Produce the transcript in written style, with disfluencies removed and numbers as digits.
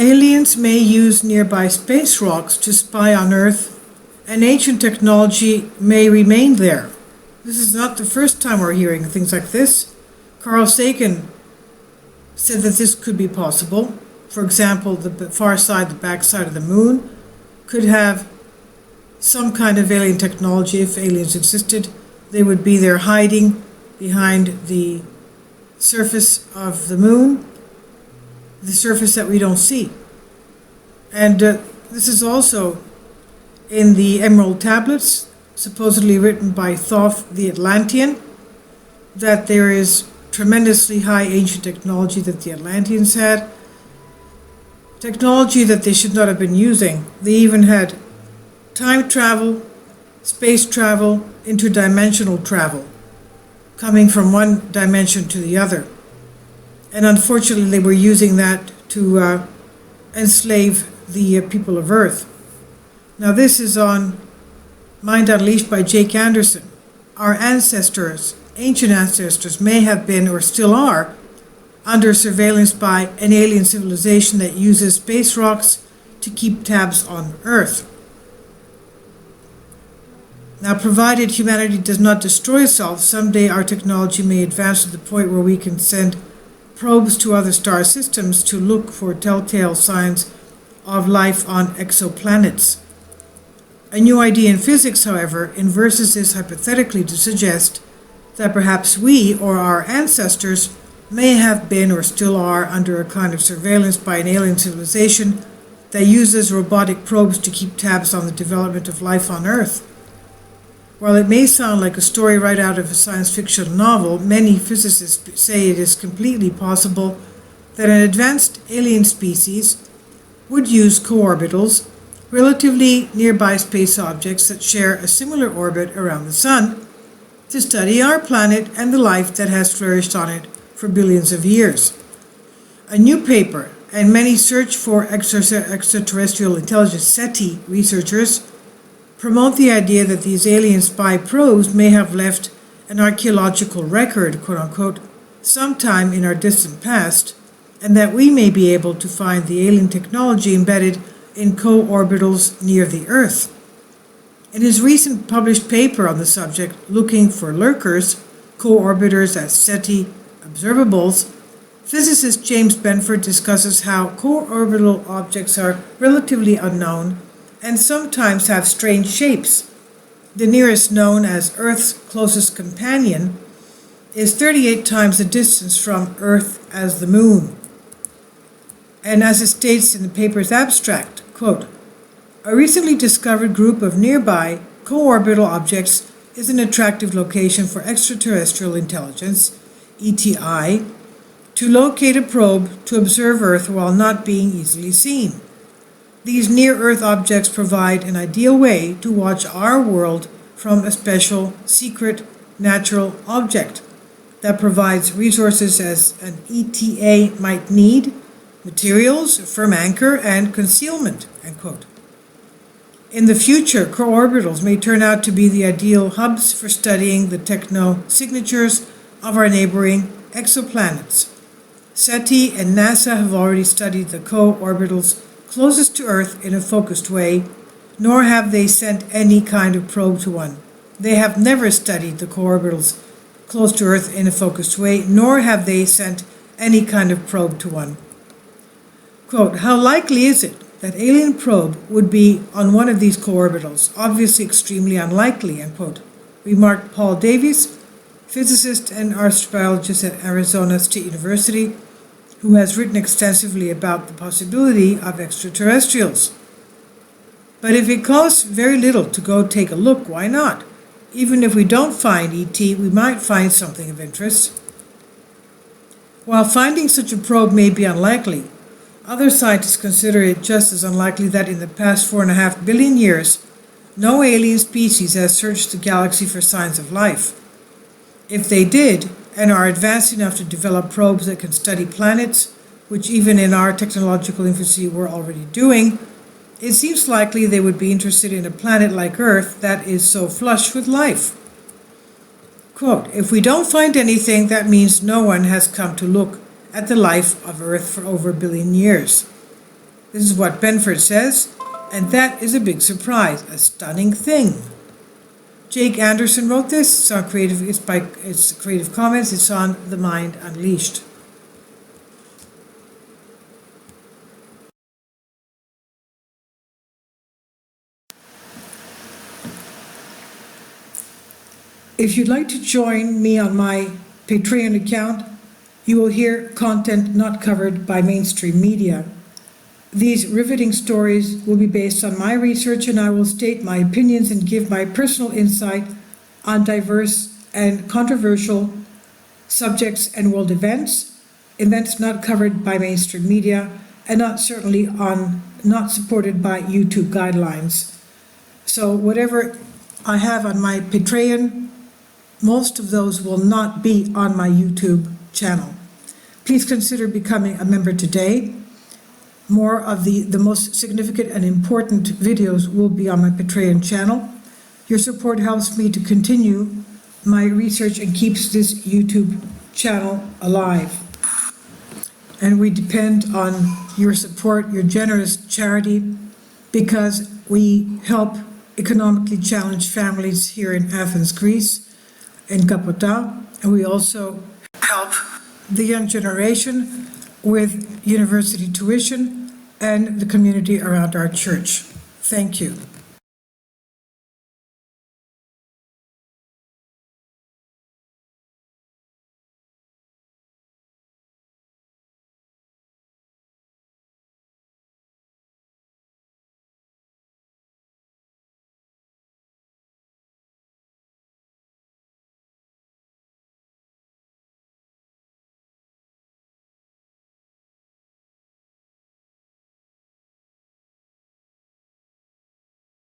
aliens may use nearby space rocks to spy on Earth, and ancient technology may remain there. This is not the first time we're hearing things like this. Carl Sagan said that this could be possible. For example, the far side, the backside of the moon, could have some kind of alien technology. If aliens existed, they would be there hiding behind the surface of the moon, the surface that we don't see. And this is also in the Emerald Tablets, supposedly written by Thoth the Atlantean, that there is tremendously high ancient technology that the Atlanteans had, technology that they should not have been using. They even had time travel, space travel, interdimensional travel, coming from one dimension to the other. And unfortunately, they were using that to enslave the people of Earth. Now, this is on Mind Unleashed by Jake Anderson. Our ancestors, ancient ancestors, may have been or still are under surveillance by an alien civilization that uses space rocks to keep tabs on Earth. Now, provided humanity does not destroy itself, someday our technology may advance to the point where we can send probes to other star systems to look for telltale signs of life on exoplanets. A new idea in physics, however, inverses this hypothetically to suggest that perhaps we or our ancestors may have been or still are under a kind of surveillance by an alien civilization that uses robotic probes to keep tabs on the development of life on Earth. While it may sound like a story right out of a science fiction novel, many physicists say it is completely possible that an advanced alien species would use co-orbitals, relatively nearby space objects that share a similar orbit around the Sun, to study our planet and the life that has flourished on it for billions of years. A new paper and many search for extraterrestrial intelligence SETI researchers promote the idea that these alien spy probes may have left an archaeological record, quote-unquote, sometime in our distant past, and that we may be able to find the alien technology embedded in co-orbitals near the Earth. In his recent published paper on the subject, Looking for Lurkers, Co-Orbiters as SETI Observables, physicist James Benford discusses how co-orbital objects are relatively unknown and sometimes have strange shapes. The nearest known as Earth's closest companion is 38 times the distance from Earth as the Moon. And as it states in the paper's abstract, quote, a recently discovered group of nearby co-orbital objects is an attractive location for extraterrestrial intelligence, ETI, to locate a probe to observe Earth while not being easily seen. These near-Earth objects provide an ideal way to watch our world from a special, secret, natural object that provides resources as an ETA might need, materials, firm anchor, and concealment, end quote. In the future, co-orbitals may turn out to be the ideal hubs for studying the techno-signatures of our neighboring exoplanets. SETI and NASA have already studied the co-orbitals closest to Earth in a focused way, nor have they sent any kind of probe to one. They have never studied the co-orbitals close to Earth in a focused way, nor have they sent any kind of probe to one. Quote, how likely is it that alien probe would be on one of these co-orbitals? Obviously extremely unlikely, end quote, remarked Paul Davies, physicist and astrobiologist at Arizona State University, who has written extensively about the possibility of extraterrestrials. But if it costs very little to go take a look, why not? Even if we don't find ET, we might find something of interest. While finding such a probe may be unlikely, other scientists consider it just as unlikely that in the past 4.5 billion years, no alien species has searched the galaxy for signs of life. If they did, and are advanced enough to develop probes that can study planets, which even in our technological infancy we're already doing, it seems likely they would be interested in a planet like Earth that is so flush with life. Quote, if we don't find anything, that means no one has come to look at the life of Earth for over 1 billion years. This is what Benford says, and that is a big surprise, a stunning thing. Jake Anderson wrote this. It's on it's Creative Commons. It's on The Mind Unleashed. If you'd like to join me on my Patreon account, you will hear content not covered by mainstream media. These riveting stories will be based on my research, and I will state my opinions and give my personal insight on diverse and controversial subjects and world events not covered by mainstream media, and not supported by YouTube guidelines. So whatever I have on my Patreon, most of those will not be on my YouTube channel. Please consider becoming a member today. More of the most significant and important videos will be on my Patreon channel. Your support helps me to continue my research and keeps this YouTube channel alive. And we depend on your support, your generous charity, because we help economically challenged families here in Athens, Greece, in Kapota, and we also help the young generation with university tuition and the community around our church. Thank you.